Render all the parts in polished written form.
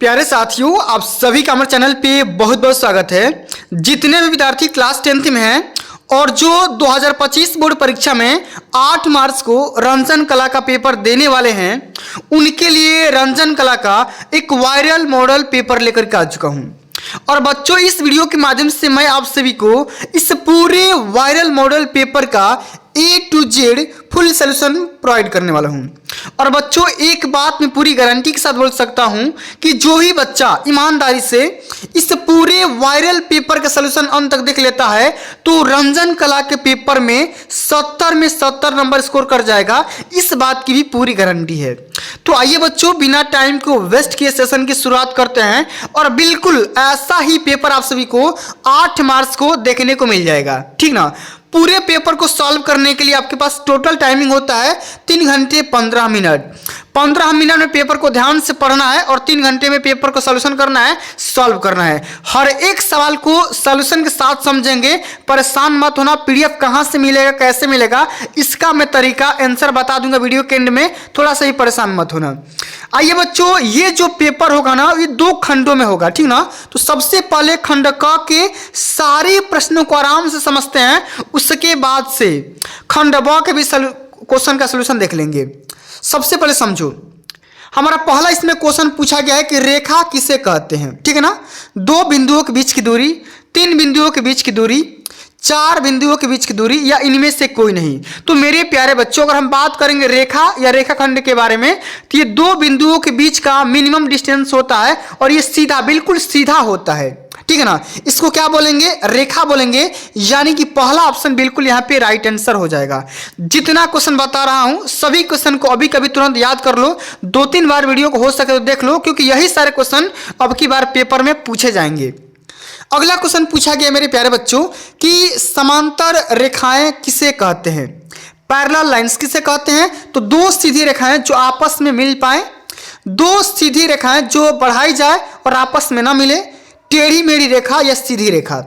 प्यारे साथियों, आप सभी का हमारे चैनल पे बहुत बहुत स्वागत है। जितने भी विद्यार्थी क्लास 10th में हैं और जो 2025 बोर्ड परीक्षा में 8 मार्च को रंजन कला का पेपर देने वाले हैं, उनके लिए रंजन कला का एक वायरल मॉडल पेपर लेकर के आ चुका हूं। और बच्चों, इस वीडियो के माध्यम से मैं आप सभी को इस पूरे वायरल मॉडल पेपर का A to Z full solution provide करने वाला हूं। और बच्चों, एक बात मैं पूरी गारंटी के साथ बोल सकता हूं कि जो भी बच्चा ईमानदारी से इस पूरे वायरल पेपर का सोल्यूशन अंत तक देख लेता है तो रंजन कला के पेपर में 70 में 70 नंबर स्कोर कर जाएगा। इस बात की भी पूरी गारंटी है। तो आइए बच्चों, बिना टाइम को वेस्ट किए सेशन की शुरुआत करते हैं और बिल्कुल ऐसा ही पेपर आप सभी को 8 मार्च को देखने को मिल जाएगा, ठीक ना। पूरे पेपर को सॉल्व करने के लिए आपके पास टोटल टाइमिंग होता है 3 घंटे 15 मिनट। 15 मिनट में पेपर को ध्यान से पढ़ना है और 3 घंटे में पेपर को सॉल्यूशन करना है, सॉल्व करना है। हर एक सवाल को सॉल्यूशन के साथ समझेंगे, परेशान मत होना। पीडीएफ कहाँ से मिलेगा, कैसे मिलेगा, इसका मैं तरीका आंसर बता दूंगा वीडियो के एंड में, थोड़ा सा ही परेशान मत होना। आइए बच्चों, ये जो पेपर होगा ना, ये 2 खंडों में होगा, ठीक ना। तो सबसे पहले खंड क के सारे प्रश्नों को आराम से समझते हैं, उसके बाद से खंड ब के भी क्वेश्चन का सोल्यूशन देख लेंगे। सबसे पहले समझो, हमारा पहला इसमें क्वेश्चन पूछा गया है कि रेखा किसे कहते हैं, ठीक है ना। 2 बिंदुओं के बीच की दूरी, 3 बिंदुओं के बीच की दूरी, 4 बिंदुओं के बीच की दूरी या इनमें से कोई नहीं। तो मेरे प्यारे बच्चों, अगर हम बात करेंगे रेखा या रेखाखंड के बारे में, तो ये 2 बिंदुओं के बीच का मिनिमम डिस्टेंस होता है और ये सीधा, बिल्कुल सीधा होता है, ठीक है ना। इसको क्या बोलेंगे, रेखा बोलेंगे। यानी कि पहला ऑप्शन बिल्कुल यहाँ पे राइट आंसर हो जाएगा। जितना क्वेश्चन बता रहा हूं, सभी क्वेश्चन को अभी कभी तुरंत याद कर लो, 2-3 बार वीडियो को हो सके तो देख लो, क्योंकि यही सारे क्वेश्चन अब की बार पेपर में पूछे जाएंगे। अगला क्वेश्चन पूछा गया मेरे प्यारे बच्चों कि समांतर रेखाएं किसे कहते हैं, पैरेलल लाइंस किसे कहते हैं। तो 2 सीधी रेखाएं जो आपस में मिल पाए, 2 सीधी रेखाएं जो बढ़ाई जाए और आपस में ना मिले, टेढ़ी मेढ़ी रेखा या सीधी रेखा।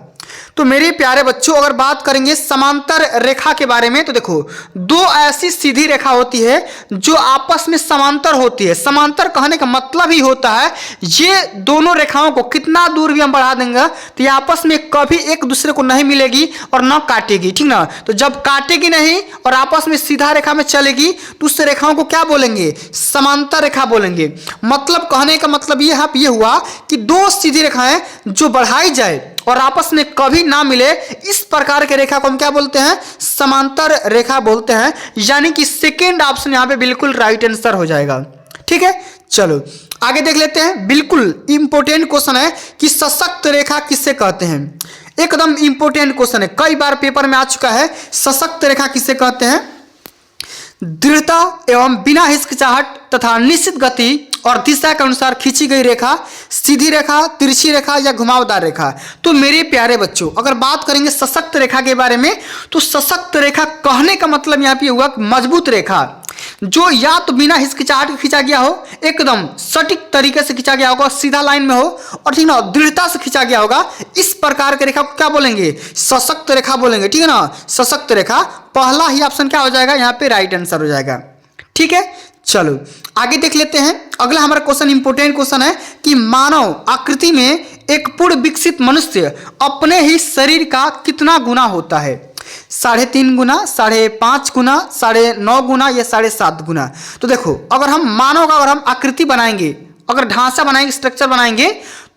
तो मेरे प्यारे बच्चों, अगर बात करेंगे समांतर रेखा के बारे में, तो देखो 2 ऐसी सीधी रेखा होती है जो आपस में समांतर होती है। समांतर कहने का मतलब ही होता है ये दोनों रेखाओं को कितना दूर भी हम बढ़ा देंगे तो ये आपस में कभी एक दूसरे को नहीं मिलेगी और ना काटेगी, ठीक ना। तो जब काटेगी नहीं और आपस में सीधा रेखा में चलेगी तो उस रेखाओं को क्या बोलेंगे, समांतर रेखा बोलेंगे। मतलब कहने का मतलब ये हुआ कि 2 सीधी रेखाएं जो बढ़ाई जाए और आपस में कभी ना मिले, इस प्रकार के रेखा को हम क्या बोलते हैं, समांतर रेखा बोलते हैं। यानी कि सेकेंड ऑप्शन यहां पे बिल्कुल राइट आंसर हो जाएगा, ठीक है। चलो आगे देख लेते हैं। बिल्कुल इंपॉर्टेंट क्वेश्चन है कि सशक्त रेखा किसे कहते हैं। एकदम इंपॉर्टेंट क्वेश्चन है, कई बार पेपर में आ चुका है। सशक्त रेखा किसे कहते हैं, दृढ़ता एवं बिना हिचकिचाहट तथा निश्चित गति और दिशा के अनुसार खींची गई रेखा, सीधी रेखा, तिरछी रेखा या घुमावदार रेखा। तो मेरे प्यारे बच्चों, अगर बात करेंगे सशक्त रेखा के बारे में, तो सशक्त रेखा कहने का मतलब यहाँ पे हुआ मजबूत रेखा जो या तो बिना हिचकिचाहट के खींचा गया हो, एकदम सटीक तरीके से खींचा गया होगा, सीधा लाइन में हो, और ठीक ना दृढ़ता से खींचा गया होगा। इस प्रकार की रेखा को क्या बोलेंगे, सशक्त रेखा बोलेंगे, ठीक है ना। सशक्त रेखा, पहला ही ऑप्शन क्या हो जाएगा, यहाँ पे राइट आंसर हो जाएगा, ठीक है। चलो आगे देख लेते हैं। अगला हमारा क्वेश्चन इंपॉर्टेंट क्वेश्चन है कि मानव आकृति में एक पूर्ण विकसित मनुष्य अपने ही शरीर का कितना गुना होता है, 3.5 गुना, 5.5 गुना, 9.5 गुना या 7.5 गुना। तो देखो, अगर हम मानव का अगर हम आकृति बनाएंगे, अगर ढांचा बनाएंगे, स्ट्रक्चर बनाएंगे,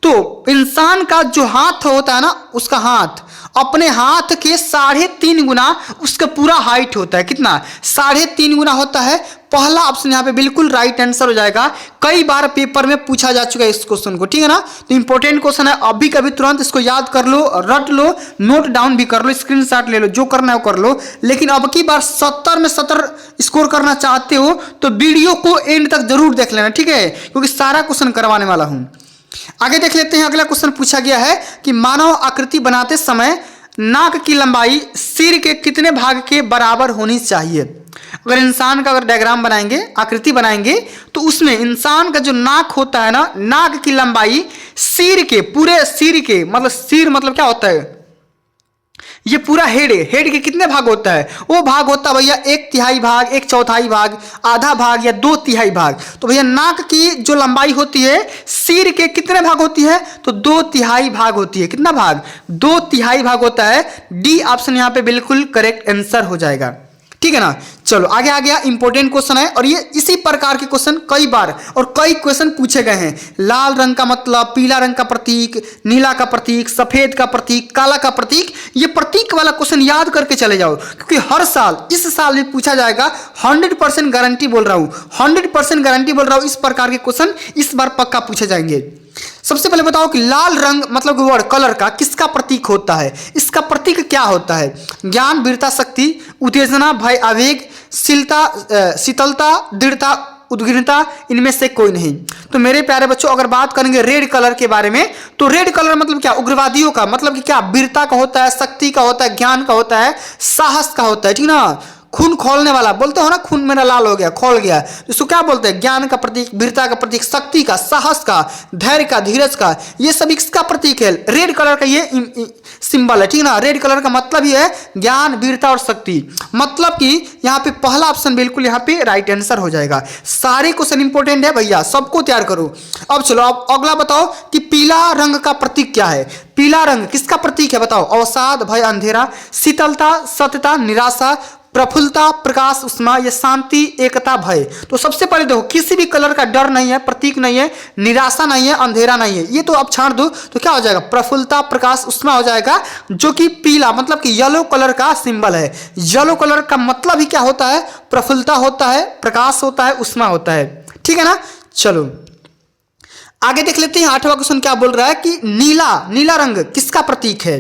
तो इंसान का जो हाथ होता है ना, उसका हाथ अपने हाथ के 3.5 गुना उसका पूरा हाइट होता है। कितना, 3.5 गुना होता है। पहला ऑप्शन यहाँ पे बिल्कुल राइट आंसर हो जाएगा। कई बार पेपर में पूछा जा चुका है इस क्वेश्चन को, ठीक है ना। तो इंपॉर्टेंट क्वेश्चन है, अभी कभी तुरंत इसको याद कर लो, रट लो, नोट डाउन भी कर लो, स्क्रीनशॉट ले लो, जो करना है वो कर लो। लेकिन अब की बार 70 में 70 स्कोर करना चाहते हो तो वीडियो को एंड तक जरूर देख लेना, ठीक है, क्योंकि सारा क्वेश्चन करवाने वाला हूं। आगे देख लेते हैं। अगला क्वेश्चन पूछा गया है कि मानव आकृति बनाते समय नाक की लंबाई सिर के कितने भाग के बराबर होनी चाहिए। अगर इंसान का अगर डायग्राम बनाएंगे, आकृति बनाएंगे, तो उसमें इंसान का जो नाक होता है ना, नाक की लंबाई सिर के, पूरे सिर के, मतलब सिर मतलब क्या होता है, ये पूरा हेड है, हेड के कितने भाग होता है? वो भाग होता है भैया 1/3 भाग, 1/4 भाग, आधा भाग या 2/3 भाग। तो भैया नाक की जो लंबाई होती है सिर के कितने भाग होती है? तो 2/3 भाग होती है। कितना भाग? 2/3 भाग होता है। डी ऑप्शन यहाँ पे बिल्कुल करेक्ट आंसर हो जाएगा। ठीक है ना। चलो आगे आ गया, इंपॉर्टेंट क्वेश्चन है और ये इसी प्रकार के क्वेश्चन कई बार और कई क्वेश्चन पूछे गए हैं। लाल रंग का मतलब, पीला रंग का प्रतीक, नीला का प्रतीक, सफेद का प्रतीक, काला का प्रतीक। ये प्रतीक वाला क्वेश्चन याद करके चले जाओ, क्योंकि हर साल, इस साल भी पूछा जाएगा। 100% गारंटी बोल रहा हूं, 100% गारंटी बोल रहा हूं, इस प्रकार के क्वेश्चन इस बार पक्का पूछे जाएंगे। सबसे पहले बताओ कि लाल रंग मतलब वर्ड कलर का किसका प्रतीक होता है? इसका प्रतीक क्या होता है? ज्ञान, वीरता, शक्ति, उत्तेजना, भय, आवेग, शीतलता, दृढ़ता, उद्ग्रता, इनमें से कोई नहीं। तो मेरे प्यारे बच्चों अगर बात करेंगे रेड कलर के बारे में, तो रेड कलर मतलब क्या? उग्रवादियों का मतलब कि क्या? वीरता का होता है, शक्ति का होता है, ज्ञान का होता है, साहस का होता है। ठीक ना। खून खोलने वाला बोलते हो ना, खून मेरा लाल हो गया, खोल गया, इसको क्या बोलते हैं? ज्ञान का प्रतीक, वीरता का प्रतीक, शक्ति का, साहस का, धैर्य का, धीरज का, ये सब इसका प्रतीक है। रेड कलर का ये सिंबल है। ठीक ना। रेड कलर का मतलब ही है ज्ञान, वीरता और शक्ति। मतलब कि यहाँ पे पहला ऑप्शन बिल्कुल यहाँ पे राइट आंसर हो जाएगा। सारे क्वेश्चन इंपॉर्टेंट है भैया, सबको तैयार करो। अब चलो अब अगला बताओ कि पीला रंग का प्रतीक क्या है? पीला रंग किसका प्रतीक है? बताओ। अवसाद, भय, अंधेरा, शीतलता, सत्यता, निराशा, प्रफुल्लता, प्रकाश, उष्मा, या शांति, एकता, भय। तो सबसे पहले देखो, किसी भी कलर का डर नहीं है, प्रतीक नहीं है, निराशा नहीं है, अंधेरा नहीं है, ये तो अब छाड़ दो। तो क्या हो जाएगा? प्रफुल्लता, प्रकाश, उष्मा हो जाएगा, जो कि पीला मतलब कि येलो कलर का सिंबल है। येलो कलर का मतलब ही क्या होता है? प्रफुल्लता होता है, प्रकाश होता है, उष्मा होता है। ठीक है ना। चलो आगे देख लेते हैं। 8वां क्वेश्चन क्या बोल रहा है कि नीला रंग किसका प्रतीक है?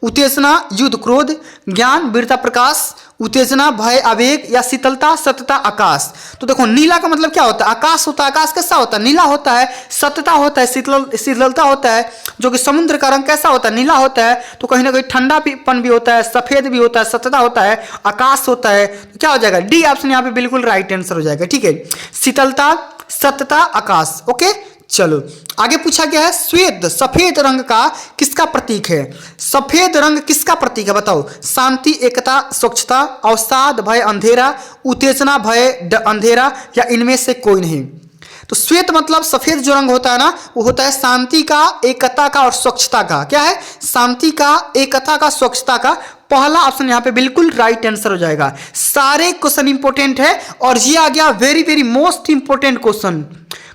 उत्तेजना, युद्ध, क्रोध, ज्ञान, वीरता, प्रकाश, उत्तेजना, भय, आवेग, या शीतलता, सत्यता, आकाश। तो देखो नीला का मतलब क्या होता है? आकाश होता है। आकाश कैसा होता है? नीला होता है। सत्यता होता है, शीतलता होता है, जो कि समुद्र का रंग कैसा होता है? नीला होता है। तो कहीं ना कहीं ठंडापन भी होता है, सफेद भी होता है, सत्यता होता है, आकाश होता है। तो क्या हो जाएगा? डी ऑप्शन यहाँ पे बिल्कुल राइट आंसर हो जाएगा। ठीक है। शीतलता, सत्यता, आकाश। ओके। चलो आगे पूछा गया है श्वेत, सफेद रंग का किसका प्रतीक है? सफेद रंग किसका प्रतीक है? बताओ। शांति, एकता, स्वच्छता, अवसाद, भय, अंधेरा, उत्तेजना, भय, अंधेरा, या इनमें से कोई नहीं। तो श्वेत मतलब सफेद जो रंग होता है ना, वो होता है शांति का, एकता का और स्वच्छता का। क्या है? शांति का, एकता का, स्वच्छता का। पहला ऑप्शन यहाँ पे बिल्कुल राइट आंसर हो जाएगा। सारे क्वेश्चन इंपॉर्टेंट है और ये आ गया very very most important question,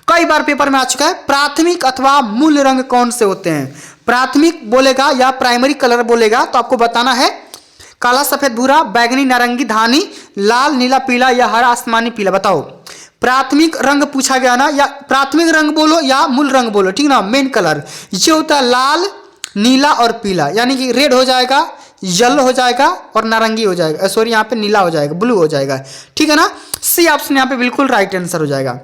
कई बार पेपर में आ चुका है। प्राथमिक अथवा मूल रंग कौन से होते हैं? प्राथमिक बोलेगा या प्राइमरी कलर बोलेगा तो आपको बताना है काला, सफेद, भूरा, बैगनी, नारंगी, धानी, लाल, नीला, पीला, या हरा, आसमानी, पीला। बताओ प्राथमिक रंग पूछा गया ना, या प्राथमिक रंग बोलो या मूल रंग बोलो। ठीक ना। मेन कलर ये होता है लाल, नीला और पीला, यानी कि रेड हो जाएगा, येलो हो जाएगा और नारंगी हो जाएगा, सॉरी यहाँ पे नीला हो जाएगा, ब्लू हो जाएगा। ठीक है ना। सी ऑप्शन यहाँ पे बिल्कुल राइट आंसर हो जाएगा।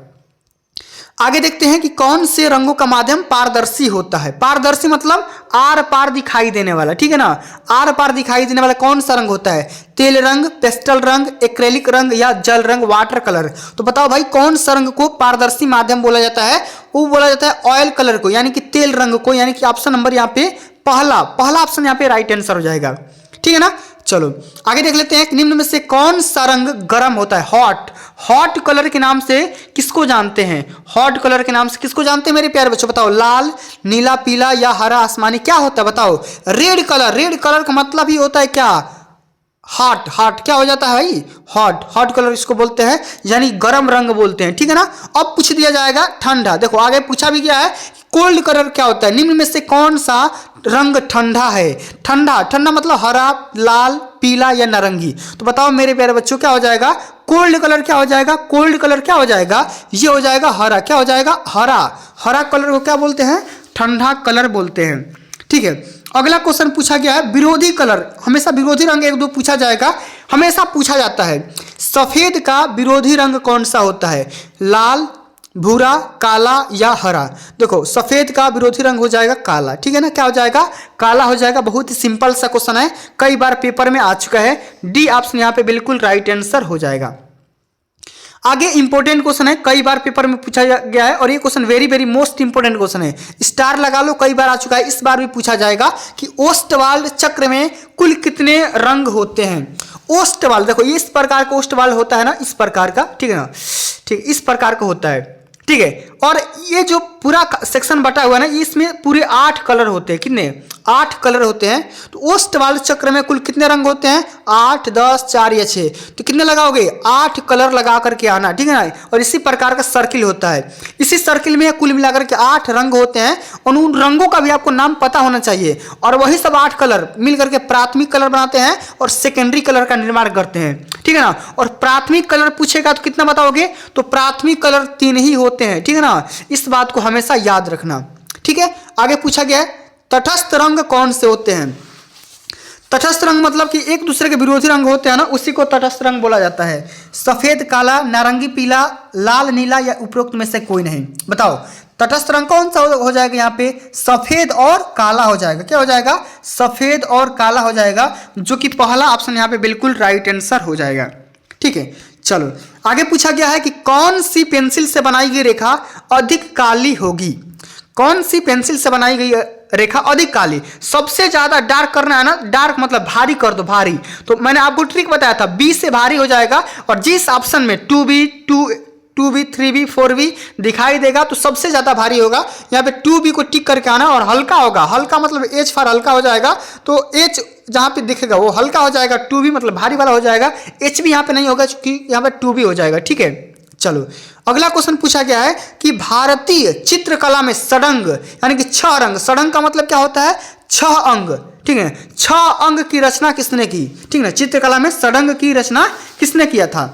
आगे देखते हैं कि कौन से रंगों का माध्यम पारदर्शी होता है? पारदर्शी मतलब आर पार दिखाई देने वाला। ठीक है ना। आर पार दिखाई देने वाला कौन सा रंग होता है? तेल रंग, पेस्टल रंग, एक्रेलिक रंग, या जल रंग, वाटर कलर। तो बताओ भाई कौन सा रंग को पारदर्शी माध्यम बोला जाता है? वो बोला जाता है ऑयल कलर को, यानी कि तेल रंग को, यानी कि ऑप्शन नंबर यहाँ पे पहला ऑप्शन यहाँ पे राइट आंसर हो जाएगा। ठीक है ना। चलो आगे देख लेते हैं कि निम्न में से कौन सा रंग गर्म होता है? हॉट कलर के नाम से किसको जानते हैं? हॉट कलर के नाम से किसको जानते हैं मेरे प्यारे बच्चों? बताओ। लाल, नीला, पीला, या हरा, आसमानी, क्या होता है? बताओ। रेड कलर का मतलब ही होता है क्या? हॉट क्या हो जाता है भाई? हॉट कलर इसको बोलते हैं, यानी गर्म रंग बोलते हैं। ठीक है ना। अब पूछ दिया जाएगा ठंडा। देखो आगे पूछा भी गया है कोल्ड कलर क्या होता है? निम्न में से कौन सा रंग ठंडा है? ठंडा मतलब हरा, लाल, पीला, या नारंगी। तो बताओ मेरे प्यारे बच्चों क्या हो जाएगा? कोल्ड कलर क्या हो जाएगा? कोल्ड कलर क्या हो जाएगा? ये हो जाएगा हरा। क्या हो जाएगा? हरा कलर को क्या बोलते हैं? ठंडा कलर बोलते हैं। ठीक है। अगला क्वेश्चन पूछा गया है विरोधी कलर, हमेशा विरोधी रंग एक दो पूछा जाएगा, हमेशा पूछा जाता है। सफेद का विरोधी रंग कौन सा होता है? लाल, भूरा, काला, या हरा। देखो सफेद का विरोधी रंग हो जाएगा काला। ठीक है ना। क्या हो जाएगा? काला हो जाएगा। बहुत ही सिंपल सा क्वेश्चन है, कई बार पेपर में आ चुका है। डी ऑप्शन यहाँ पे बिल्कुल राइट आंसर हो जाएगा। आगे इंपॉर्टेंट क्वेश्चन है, कई बार पेपर में पूछा गया है और ये question very very most important question है। स्टार लगा लो, कई बार आ चुका है, इस बार भी पूछा जाएगा कि ओस्टवाल्ड चक्र में कुल कितने रंग होते हैं। ओस्टवाल्ड देखो ये इस प्रकार का ओस्टवाल्ड होता है ना, इस प्रकार का, ठीक है ना, ठीक इस प्रकार का होता है, ठीक है। और ये जो पूरा सेक्शन बटा हुआ है ना, इसमें पूरे 8 कलर होते हैं। कितने? 8 कलर होते हैं। तो ओस्टवाल्ड चक्र में कुल कितने रंग होते हैं? 8, 10, 4 या 6। तो कितने लगाओगे? 8 कलर लगा करके आना, ठीक है ना। और इसी प्रकार का सर्किल होता है, इसी सर्किल में कुल मिलाकर के 8 रंग होते हैं और उन रंगों का भी आपको नाम पता होना चाहिए। और वही सब 8 कलर मिल करके प्राथमिक कलर बनाते हैं और सेकेंडरी कलर का निर्माण करते हैं, ठीक है ना। और प्राथमिक कलर पूछेगा तो कितना बताओगे? तो प्राथमिक कलर 3 ही होते हैं, ठीक है ना। इस बात को हमेशा याद रखना, ठीक है। आगे पूछा गया है तटस्थ रंग कौन से होते हैं। तटस्थ रंग मतलब कि एक दूसरे के विरोधी रंग होते हैं ना, उसी को तटस्थ रंग बोला जाता है। सफेद, काला, नारंगी, पीला, लाल, नीला या उपरोक्त में से कोई नहीं। बताओ तटस्थ रंग कौन सा हो जाएगा? यहाँ पे सफेद और काला हो जाएगा। क्या हो जाएगा? सफेद और काला हो जाएगा, जो कि पहला ऑप्शन यहाँ पे बिल्कुल राइट आंसर हो जाएगा, ठीक है। चलो आगे पूछा गया है कि कौन सी पेंसिल से बनाई गई रेखा अधिक काली होगी। कौन सी पेंसिल से बनाई गई रेखा अधिक काली? सबसे ज्यादा डार्क करना है ना, डार्क मतलब भारी कर दो, भारी। तो मैंने आपको ट्रिक बताया था, बी से भारी हो जाएगा। और जिस ऑप्शन में 2B, 2B, 3B, 4B दिखाई देगा तो सबसे ज्यादा भारी होगा। यहाँ पे 2B को टिक करके आना और हल्का होगा, हल्का मतलब H फॉर हल्का हो जाएगा। तो H जहाँ पे दिखेगा वो हल्का हो जाएगा, 2B मतलब भारी वाला हो जाएगा, H भी यहाँ पे नहीं होगा क्योंकि यहाँ पे 2B हो जाएगा, ठीक है। चलो अगला क्वेश्चन पूछा गया है कि भारतीय चित्रकला में षडंग यानी कि 6 रंग, षडंग का मतलब क्या होता है? 6 अंग, ठीक है। 6 अंग की रचना किसने की? ठीक है ना, चित्रकला में षडंग की रचना किसने किया था?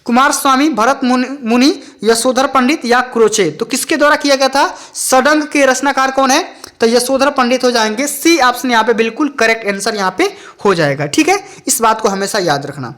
कुमार स्वामी, भरत मुनि, यशोधर पंडित या क्रोचे। तो किसके द्वारा किया गया था? षडंग के रचनाकार कौन है? तो यशोधर पंडित हो जाएंगे। सी ऑप्शन यहाँ पे बिल्कुल करेक्ट आंसर यहाँ पे हो जाएगा, ठीक है। इस बात को हमेशा याद रखना।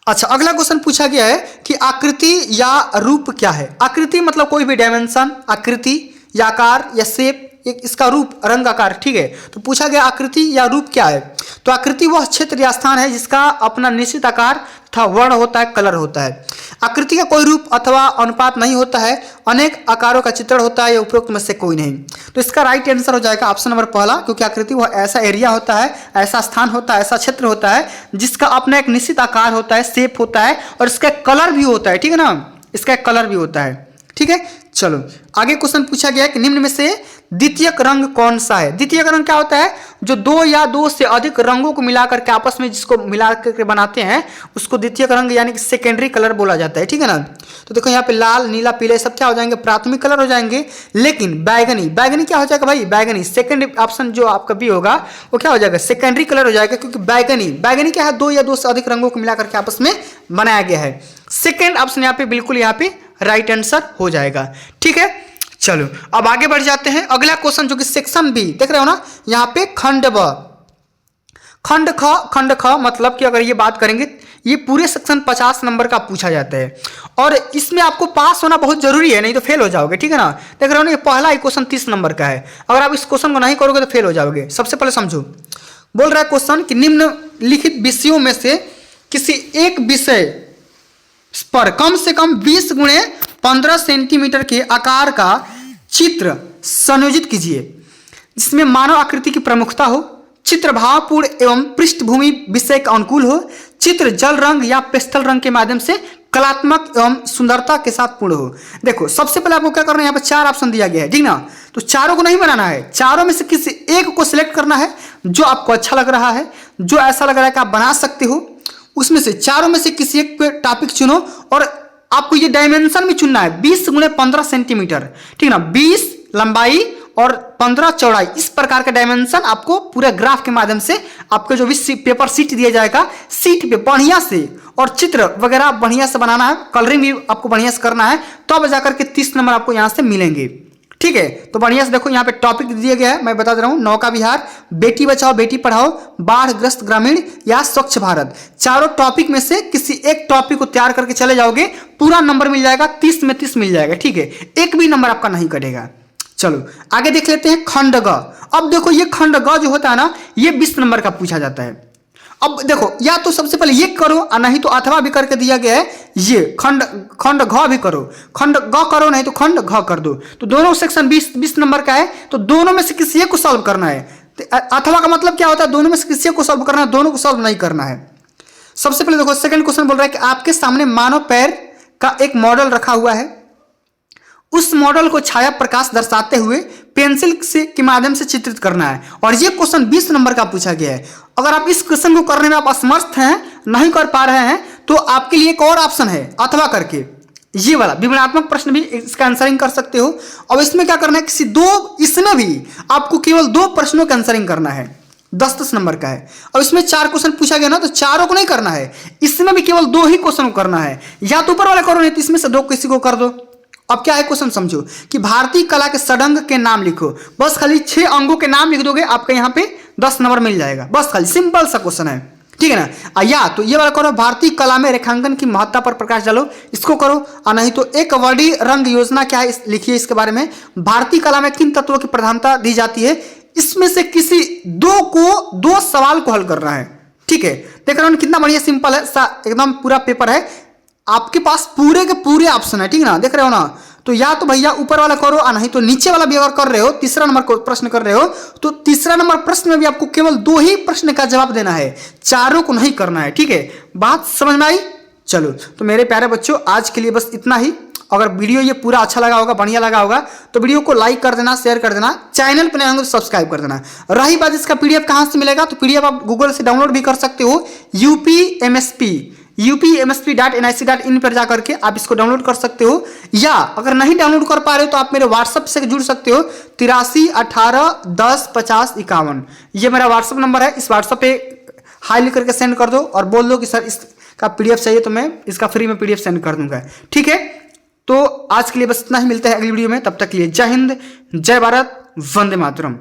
अच्छा अगला क्वेश्चन पूछा गया है कि आकृति या रूप क्या है। आकृति मतलब कोई भी डायमेंशन, आकृति या आकार या शेप, इसका रूप रंग आकार, ठीक है। तो पूछा गया आकृति या रूप क्या है। तो आकृति वह क्षेत्र या स्थान है जिसका अपना निश्चित आकार तथा वर्ण होता है, कलर होता है। आकृति का कोई रूप अथवा अनुपात नहीं होता है, अनेक आकारों का चित्रण होता है या उपरोक्त में से कोई नहीं। तो इसका राइट आंसर हो जाएगा ऑप्शन नंबर पहला, क्योंकि आकृति वह ऐसा एरिया होता है, ऐसा स्थान होता है, ऐसा क्षेत्र होता है जिसका अपना एक निश्चित आकार होता है, शेप होता है और इसका कलर भी होता है, ठीक है ना, इसका कलर भी होता है, ठीक है। चलो आगे क्वेश्चन पूछा गया कि निम्न में से द्वितीयक रंग कौन सा है। द्वितीयक रंग क्या होता है? जो 2 या 2 से अधिक रंगों को मिलाकर के आपस में जिसको मिला करके बनाते हैं उसको द्वितीयक रंग यानी कि सेकेंडरी कलर बोला जाता है, ठीक है ना। तो देखो यहाँ पे लाल, नीला, पीले सब क्या हो जाएंगे? प्राथमिक कलर हो जाएंगे। लेकिन बैगनी, बैगनी क्या हो जाएगा भाई? बैगनी सेकेंड ऑप्शन जो आपका बी होगा वो क्या हो जाएगा? सेकेंडरी कलर हो जाएगा, क्योंकि बैगनी, बैगनी क्या है? 2 या 2 से अधिक रंगों को मिलाकर के आपस में बनाया गया है। सेकेंड ऑप्शन यहाँ पे बिल्कुल यहाँ पे राइट आंसर हो जाएगा, ठीक है। चलो अब आगे बढ़ जाते हैं। अगला क्वेश्चन जो कि सेक्शन बी देख रहे हो ना, यहाँ पे खंड ब, खंड ख मतलब कि अगर ये बात करेंगे ये पूरे सेक्शन 50 नंबर का पूछा जाता है और इसमें आपको पास होना बहुत जरूरी है, नहीं तो फेल हो जाओगे, ठीक है ना। देख रहे हो ना, ये पहला ही क्वेश्चन 30 नंबर का है। अगर आप इस क्वेश्चन को नहीं करोगे तो फेल हो जाओगे। सबसे पहले समझो, बोल रहा है क्वेश्चन कि निम्नलिखित विषयों में से किसी एक विषय पर कम से कम 20 गुणे 15 सेंटीमीटर के आकार का चित्र संयोजित कीजिए जिसमें मानव आकृति की प्रमुखता हो, चित्र भावपूर्ण एवं पृष्ठभूमि विषय का अनुकूल हो, चित्र जल रंग या पेस्टल रंग के माध्यम से कलात्मक एवं सुंदरता के साथ पूर्ण हो। देखो सबसे पहले आपको क्या करना है, यहाँ पर 4 ऑप्शन दिया गया है, ठीक ना। तो चारों को नहीं बनाना है, चारों में से किसी एक को सिलेक्ट करना है जो आपको अच्छा लग रहा है, जो ऐसा लग रहा है कि आप बना सकते हो। उसमें से चारों में से किसी एक पे टॉपिक चुनो और आपको ये डायमेंशन भी चुनना है 20 गुणे 15 सेंटीमीटर, ठीक ना। 20 लंबाई और 15 चौड़ाई, इस प्रकार का डायमेंशन आपको पूरे ग्राफ के माध्यम से आपको जो भी पेपर शीट दिया जाएगा, शीट पे बढ़िया से और चित्र वगैरह बढ़िया से बनाना है, कलरिंग भी आपको बढ़िया से करना है, तब जाकर के 30 नंबर आपको यहाँ से मिलेंगे, ठीक है। तो बढ़िया से देखो यहाँ पे टॉपिक दिया गया है, मैं बता दे रहा हूँ, नौका विहार, बेटी बचाओ बेटी पढ़ाओ, बाढ़ ग्रस्त ग्रामीण या स्वच्छ भारत। चारों टॉपिक में से किसी एक टॉपिक को तैयार करके चले जाओगे, पूरा नंबर मिल जाएगा, 30 में 30 मिल जाएगा, ठीक है। एक भी नंबर आपका नहीं कटेगा। चलो आगे देख लेते हैं खंड ग। अब देखो ये खंड ग जो होता है ना, ये 20 नंबर का पूछा जाता है अब देखो, या तो सबसे पहले ये करो और नहीं तो अथवा भी करके दिया गया है, ये खंड घ भी करो, खंड ग करो नहीं तो खंड घ कर दो। तो दोनों सेक्शन 20 नंबर का है, तो दोनों में से किसी एक को सॉल्व करना है। तो अथवा का मतलब क्या होता है, दोनों में से किसी एक को सॉल्व करना है, दोनों को सॉल्व नहीं करना है। सबसे पहले देखो, सेकंड क्वेश्चन बोल रहा है कि आपके सामने मानव पैर का एक मॉडल रखा हुआ है, उस मॉडल को छाया प्रकाश दर्शाते हुए पेंसिल से के माध्यम से चित्रित करना है। और ये क्वेश्चन 20 नंबर का पूछा गया है। अगर आप इस क्वेश्चन को करने में आप असमर्थ हैं, नहीं कर पा रहे हैं, तो आपके लिए एक और ऑप्शन है अथवा करके, ये वाला विवरणात्मक प्रश्न भी इसका आंसरिंग कर सकते हो। अब इसमें क्या करना है, इसमें भी आपको केवल 2 प्रश्नों का आंसरिंग करना है, 10-10 नंबर का है। और इसमें 4 क्वेश्चन पूछा गया ना, तो चारों को नहीं करना है, इसमें भी केवल 2 ही क्वेश्चन को करना है। या तो ऊपर वाला करो नहीं तो इसमें से 2 किसी को कर दो। अब क्या है क्वेश्चन समझो कि भारतीय कला के षडंग के नाम लिखो। बस खाली 6 अंगों के नाम लिख दोगे, आपके यहाँ पे 10 नंबर मिल जाएगा। बस खाली सिंपल सा क्वेश्चन है, ठीक है ना। या तो ये वाला करो, भारतीय कला में रेखांकन की महत्ता पर प्रकाश डालो, इसको करो। और नहीं तो एक वर्डी रंग योजना क्या है, लिखिए इसके बारे में। भारतीय कला में किन तत्वों की प्रधानता दी जाती है, इसमें से किसी 2 सवाल को हल करना है, ठीक है। देख रहे हो कितना बढ़िया सिंपल है, एकदम पूरा पेपर है आपके पास, पूरे के पूरे ऑप्शन है, ठीक है ना। देख रहे हो ना, तो या तो भैया ऊपर वाला करो और नहीं तो नीचे वाला भी अगर कर रहे हो, तीसरा नंबर को प्रश्न कर रहे हो, तो तीसरा नंबर प्रश्न में भी आपको केवल 2 ही प्रश्न का जवाब देना है, चारों को नहीं करना है, ठीक है। बात समझ में आई? चलो, तो मेरे प्यारे बच्चों, आज के लिए बस इतना ही। अगर वीडियो ये पूरा अच्छा लगा होगा, बढ़िया लगा होगा, तो वीडियो को लाइक कर देना, शेयर कर देना, चैनल पर नए होंगे तो सब्सक्राइब कर देना। रही बात इसका पीडीएफ कहाँ से मिलेगा, तो पीडीएफ आप गूगल से डाउनलोड भी कर सकते हो, upmsp.nic.in पर जाकर के आप इसको डाउनलोड कर सकते हो। या अगर नहीं डाउनलोड कर पा रहे हो तो आप मेरे व्हाट्सएप से जुड़ सकते हो, 83 18 10 50 51, ये मेरा व्हाट्सएप नंबर है। इस व्हाट्सएप पे हाई लिख करके सेंड कर दो और बोल दो कि सर इसका पीडीएफ चाहिए, तो मैं इसका फ्री में पीडीएफ सेंड कर दूंगा, ठीक है। तो आज के लिए बस इतना ही, मिलते हैं अगली वीडियो में, तब तक के लिए जय हिंद, जय भारत, वंदे मातरम।